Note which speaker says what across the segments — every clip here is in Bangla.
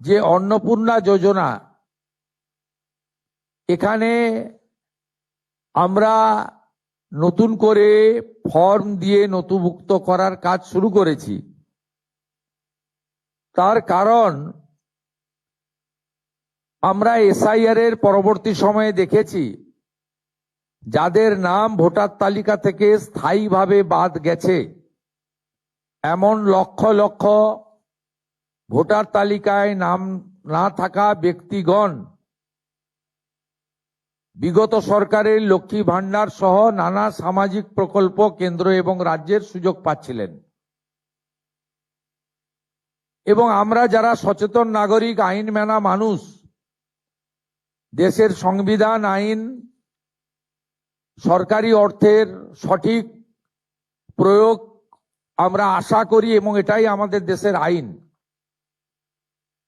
Speaker 1: যে অন্নপূর্ণা যোজনা, এখানে আমরা নতুন করে ফর্ম দিয়ে নথিভুক্ত করার কাজ শুরু করেছি। তার কারণ আমরা এসআইআর এর পরবর্তী সময়ে দেখেছি যাদের নাম ভোটার তালিকা থেকে স্থায়ীভাবে বাদ গেছে এমন লক্ষ লক্ষ ভোটার তালিকায় নাম না থাকা ব্যক্তিগণ বিগত সরকারের লক্ষ্মী ভান্ডার সহ নানা সামাজিক প্রকল্প কেন্দ্র এবং রাজ্যের সুযোগ পাচ্ছিলেন। এবং আমরা যারা সচেতন নাগরিক, আইন মানা মানুষ, দেশের সংবিধান, আইন, সরকারি অর্থের সঠিক প্রয়োগ আমরা আশা করি এবং এটাই আমাদের দেশের আইন।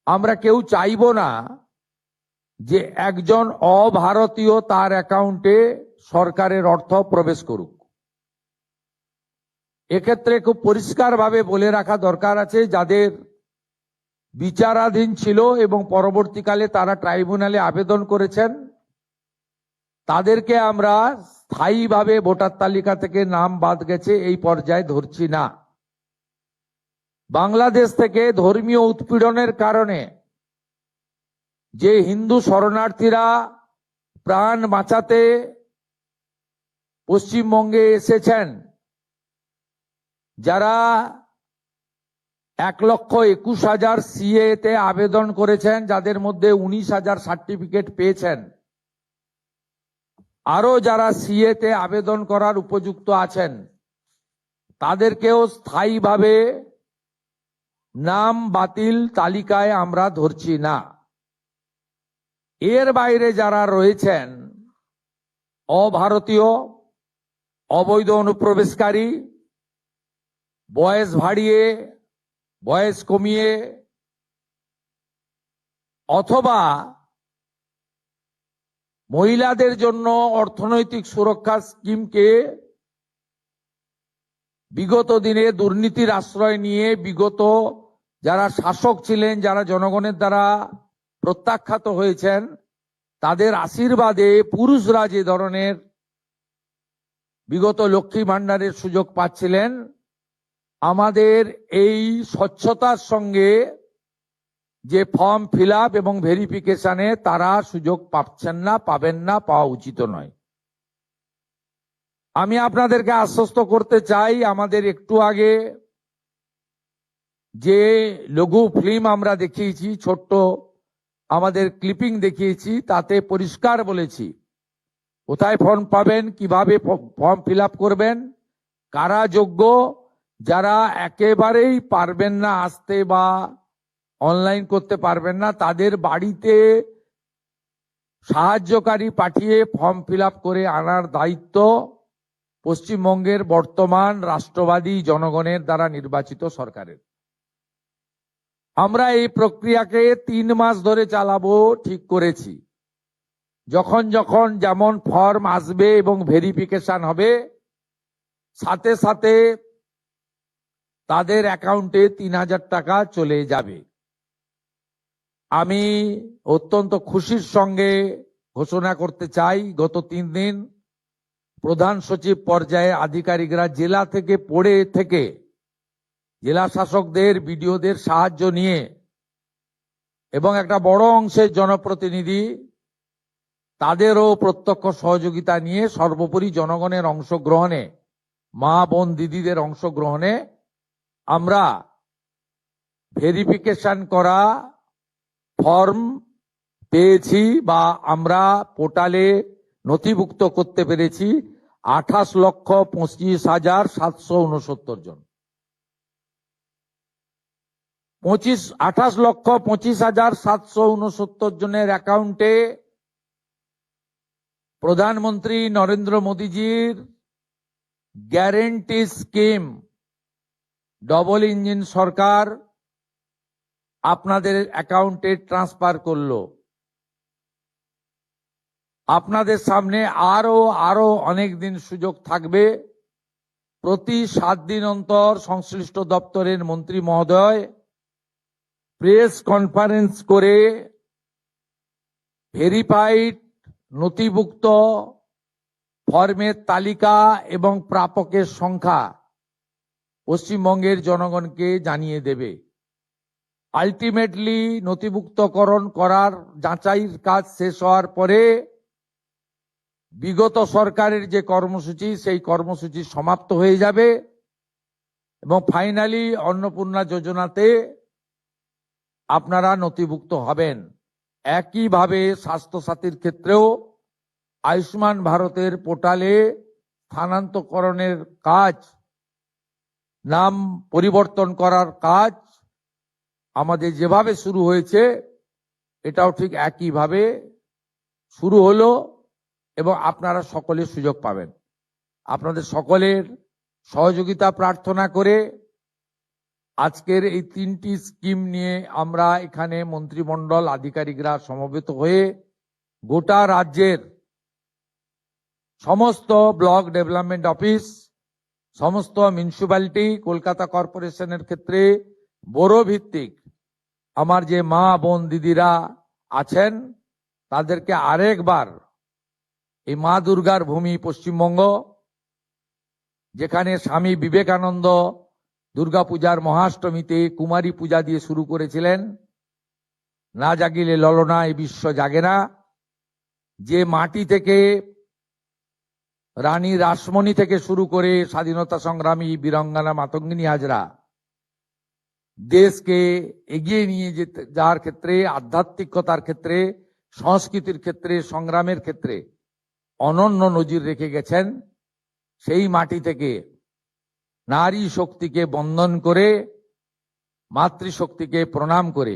Speaker 1: আমরা কেউ চাইব না যে একজন অভারতীয় তার অ্যাকাউন্টে সরকারের অর্থ প্রবেশ করুক। এক্ষেত্রে খুব পরিষ্কারভাবে বলে রাখা দরকার আছে, যাদের বিচারাধীন ছিল এবং পরবর্তীকালে তারা ট্রাইব্যুনালে আবেদন করেছেন, তাদেরকে আমরা স্থায়ীভাবে ভোটার তালিকা থেকে নাম বাদ গেছে এই পর্যায়ে ধরছি না। বাংলাদেশ থেকে ধর্মীয় উৎপীড়নের কারণে যে হিন্দু শরণার্থীরা প্রাণ বাঁচাতে পশ্চিমবঙ্গে এসেছেন, যারা 1,21,000 সিএ তে আবেদন করেছেন, যাদের মধ্যে 19,000 সার্টিফিকেট পেয়েছেন, আরো যারা সিএ তে আবেদন করার উপযুক্ত আছেন, তাদেরকেও স্থায়ীভাবে নাম বাতিল তালিকায় আমরা ধরছি না। এর বাইরে যারা রয়েছেন, অভারতীয়, অবৈধ অনুপ্রবেশকারী, বয়স বাড়িয়ে বয়স কমিয়ে অথবা মহিলাদের জন্য অর্থনৈতিক সুরক্ষা স্কিমকে বিগত দিনে দুর্নীতির আশ্রয় নিয়ে বিগত যারা শাসক ছিলেন, যারা জনগণের দ্বারা প্রত্যাখ্যাত হয়েছেন, তাদের আশীর্বাদে পুরুষরা যে ধরনের বিগত লক্ষ্মী ভান্ডারের সুযোগ পাচ্ছিলেন, আমাদের এই স্বচ্ছতার সঙ্গে যে ফর্ম ফিল আপ এবং ভেরিফিকেশনে তারা সুযোগ পাচ্ছেন না, পাবেন না, পাওয়া উচিত নয়। আমি আপনাদেরকে আশ্বস্ত করতে চাই, আমাদের একটু আগে যে লঘু ফিল্ম আমরা দেখিয়েছি, ছোট্ট আমাদের ক্লিপিং দেখিয়েছি, তাতে পরিষ্কার বলেছি কোথায় ফর্ম পাবেন, কিভাবে ফর্ম ফিল আপ করবেন, কারা যোগ্য। যারা একেবারেই পারবেন না আসতে বা অনলাইন করতে পারবেন না, তাদের বাড়িতে সাহায্যকারী পাঠিয়ে ফর্ম ফিল আপ করে আনার দায়িত্ব পশ্চিমবঙ্গের বর্তমান রাষ্ট্রবাদী জনগণের দ্বারা নির্বাচিত সরকারের। আমরা এই প্রক্রিয়াকে 3 মাস ধরে চালাবো ঠিক করেছি। যখন যখন যেমন ফর্ম আসবে এবং ভেরিফিকেশন হবে, সাথে সাথে তাদের অ্যাকাউন্টে 3,000 টাকা চলে যাবে। আমি অত্যন্ত খুশির সঙ্গে ঘোষণা করতে চাই, গত 3 দিন প্রধান সচিব পর্যায়ে আধিকারিকরা জেলা থেকে পড়ে থেকে জেলা শাসকদের, বিডিওদের সাহায্য নিয়ে এবং একটা বড় অংশের জনপ্রতিনিধি তাদেরও প্রত্যক্ষ সহযোগিতা নিয়ে, সর্বোপরি জনগণের অংশগ্রহণে, মা বোন দিদিদের অংশগ্রহণে আমরা ভেরিফিকেশন করা ফর্ম পেয়েছি বা আমরা পোর্টালে নথিভুক্ত করতে পেরেছি 28,25,769 জন। 28,25,769 জনের অ্যাকাউন্টে প্রধানমন্ত্রী নরেন্দ্র মোদীজির গ্যারেন্টি স্কিম, ডবল ইঞ্জিন সরকার আপনাদের অ্যাকাউন্টে ট্রান্সফার করলো। আপনাদের সামনে আরো অনেক দিন সুযোগ থাকবে। প্রতি 7 দিন অন্তর সংশ্লিষ্ট দপ্তরের মন্ত্রী মহোদয় প্রেস কনফারেন্স করে ভেরিফাইড নথিভুক্ত ফর্মের তালিকা এবং প্রাপকের সংখ্যা পশ্চিমবঙ্গের জনগণকে জানিয়ে দেবে। আলটিমেটলি নথিভুক্তকরণ করার যাচাইয়ের কাজ শেষ হওয়ার পরে বিগত সরকারের যে কর্মসূচি সেই কর্মসূচি সমাপ্ত হয়ে যাবে এবং ফাইনালি অন্নপূর্ণা যোজনাতে আপনারা নথিভুক্ত হবেন। একইভাবে স্বাস্থ্যসাথীর ক্ষেত্রেও আয়ুষ্মান ভারতের পোর্টালে স্থানান্তরকরণের কাজ, নাম পরিবর্তন করার কাজ আমাদের যেভাবে শুরু হয়েছে এটাও ঠিক একইভাবে শুরু হলো এবং আপনারা সকলে সুযোগ পাবেন। আপনাদের সকলের সহযোগিতা প্রার্থনা করে আজকের এই 3টি স্কিম নিয়ে আমরা এখানে মন্ত্রিমণ্ডল আধিকারিকরা সমবেত হয়ে গোটা রাজ্যের সমস্ত ব্লক ডেভেলপমেন্ট অফিস, সমস্ত মিউনিসিপ্যালিটি, কলকাতা কর্পোরেশনের ক্ষেত্রে বড় ভিত্তিক আমার যে মা বোন দিদিরা আছেন তাদেরকে আরেকবার এই মা দুর্গার ভূমি পশ্চিমবঙ্গ, যেখানে স্বামী বিবেকানন্দ দুর্গাপূজার মহাষ্টমীতে কুমারী পূজা দিয়ে শুরু করেছিলেন, না জাগিলে ললনা এই বিশ্ব জাগে না, যে মাটি থেকে রানী রাসমণি থেকে শুরু করে স্বাধীনতা সংগ্রামী বীরাঙ্গনা মাতঙ্গিনী হাজরা দেশকে এগিয়ে নিয়ে যেতে যাওয়ার ক্ষেত্রে, আধ্যাত্মিকতার ক্ষেত্রে, সংস্কৃতির ক্ষেত্রে, সংগ্রামের ক্ষেত্রে অনন্য নজির রেখে গেছেন, সেই মাটি থেকে নারী শক্তিকে বন্দন করে, মাতৃশক্তিকে প্রণাম করে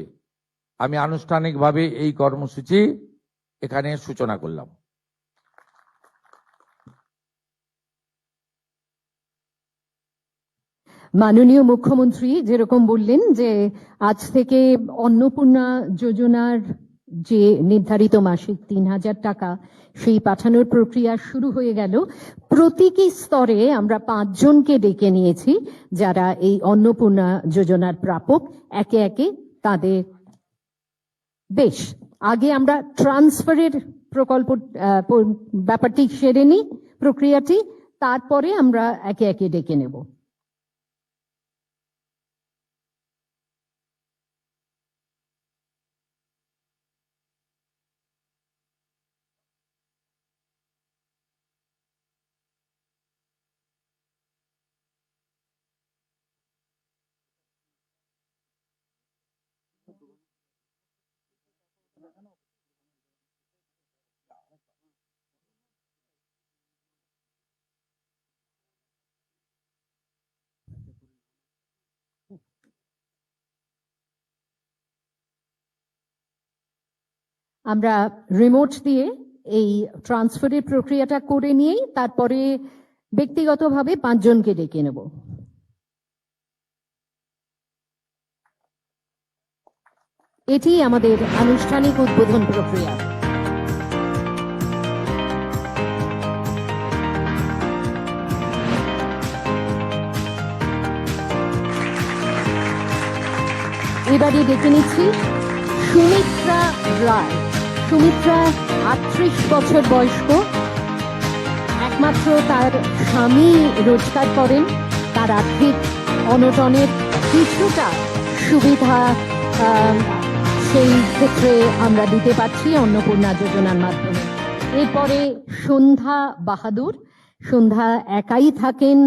Speaker 1: আমি আনুষ্ঠানিকভাবে এই কর্মসূচি এখানে সূচনা করলাম।
Speaker 2: মাননীয় মুখ্যমন্ত্রী যেরকম বললেন যে আজ থেকে অন্নপূর্ণা যোজনার যে নির্ধারিত মাসিক ৩,০০০ টাকা সেই পাঠানোর প্রক্রিয়া শুরু হয়ে গেল। প্রতীকী স্তরে আমরা 5 জনকে ডেকে নিয়েছি যারা এই অন্নপূর্ণা যোজনার প্রাপক। একে একে তাদের বেশ আগে আমরা ট্রান্সফারের প্রকল্প ব্যাপারটি সেরে নিই, প্রক্রিয়াটি, তারপরে আমরা একে একে ডেকে নেব। আমরা রিমোট দিয়ে এই ট্রান্সফারের প্রক্রিয়াটা করে নিয়েই তারপরে ব্যক্তিগতভাবে 5 জনকে ডেকে নেব। এটি আমাদের আনুষ্ঠানিক উদ্বোধন প্রক্রিয়া। এবারে ডেকে নিচ্ছি সুমিত্রা রায়। সুমিত্রা 38 বছর বয়স্ক, একমাত্র তার স্বামী রোজগার করেন। তার আর্থিক অনটনের কিছুটা সুবিধা সেই ক্ষেত্রে আমরা দিতে পারছি অন্নপূর্ণা যোজনার মাধ্যমে। এরপরে সন্ধ্যা বাহাদুর। সন্ধ্যা একাই থাকেন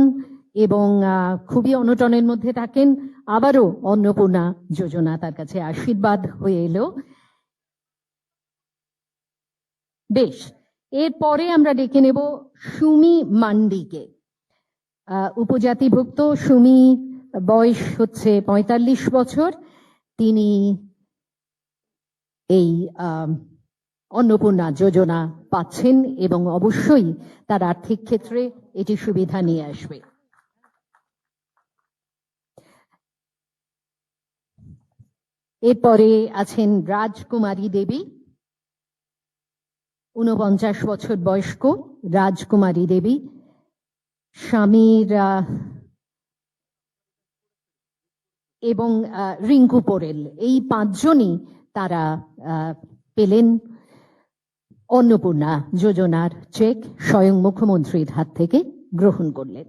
Speaker 2: এবং খুবই অনটনের মধ্যে থাকেন। আবারও অন্নপূর্ণা যোজনা তার কাছে আশীর্বাদ হয়ে এলো। বেশ, এরপরে আমরা ডেকে নেব সুমি মান্ডিকে। উপজাতিভুক্ত সুমি, বয়স হচ্ছে 45 বছর। তিনি এই অন্নপূর্ণা যোজনা পাচ্ছেন এবং অবশ্যই তার আর্থিক ক্ষেত্রে এটি সুবিধা নিয়ে আসবে। এরপরে আছেন রাজকুমারী দেবী, 49 বছর বয়স্ক রাজকুমারী দেবী। স্বামীর এবং রিঙ্কু পোরেল, এই পাঁচজনই তারা পেলেন অন্নপূর্ণা যোজনার চেক স্বয়ং মুখ্যমন্ত্রীর হাত থেকে গ্রহণ করলেন।